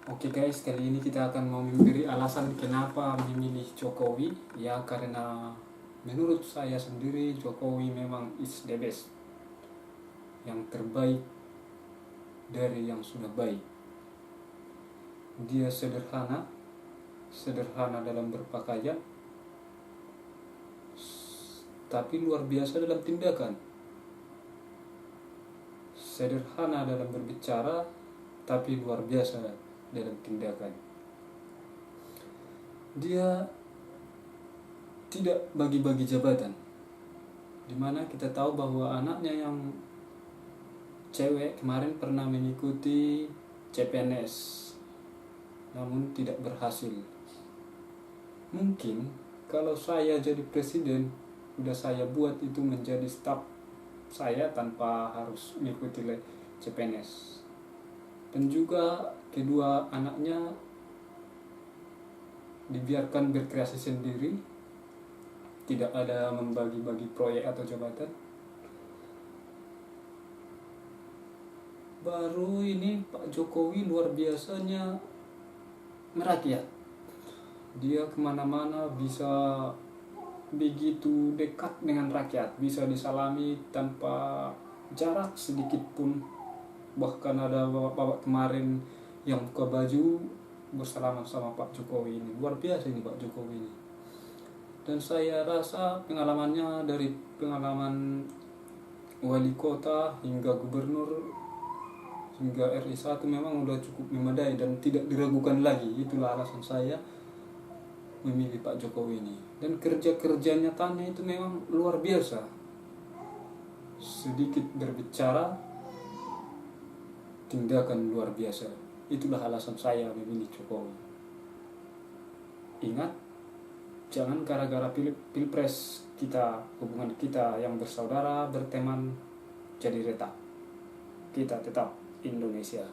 Oke guys, kali ini kita akan mau memberi alasan kenapa memilih Jokowi. Ya karena menurut saya sendiri Jokowi memang is the best, yang terbaik dari yang sudah baik. Dia sederhana dalam berpakaian, tapi luar biasa dalam tindakan. Sederhana dalam berbicara, tapi luar biasa dalam tindakan. Dia tidak bagi-bagi jabatan, dimana kita tahu bahwa anaknya yang cewek kemarin pernah mengikuti CPNS namun tidak berhasil. Mungkin kalau saya jadi presiden, udah saya buat itu menjadi staf saya tanpa harus mengikuti CPNS. Dan juga kedua anaknya dibiarkan berkreasi sendiri, tidak ada membagi-bagi proyek atau jabatan. Baru ini Pak Jokowi luar biasanya merakyat. Dia kemana-mana bisa begitu dekat dengan rakyat, bisa disalami tanpa jarak sedikit pun. Bahkan ada bapak kemarin yang buka baju bersalaman sama Pak Jokowi ini. Luar biasa ini Pak Jokowi ini. Dan saya rasa pengalamannya dari pengalaman wali kota hingga gubernur hingga RI1 memang udah cukup memadai dan tidak diragukan lagi. Itulah alasan saya memilih Pak Jokowi ini. Dan kerja-kerja nyatanya itu memang luar biasa. Sedikit berbicara, tindakan luar biasa. Itulah alasan saya memilih Jokowi. Ingat, jangan gara-gara pilpres kita, hubungan kita yang bersaudara, berteman jadi retak. Kita tetap Indonesia.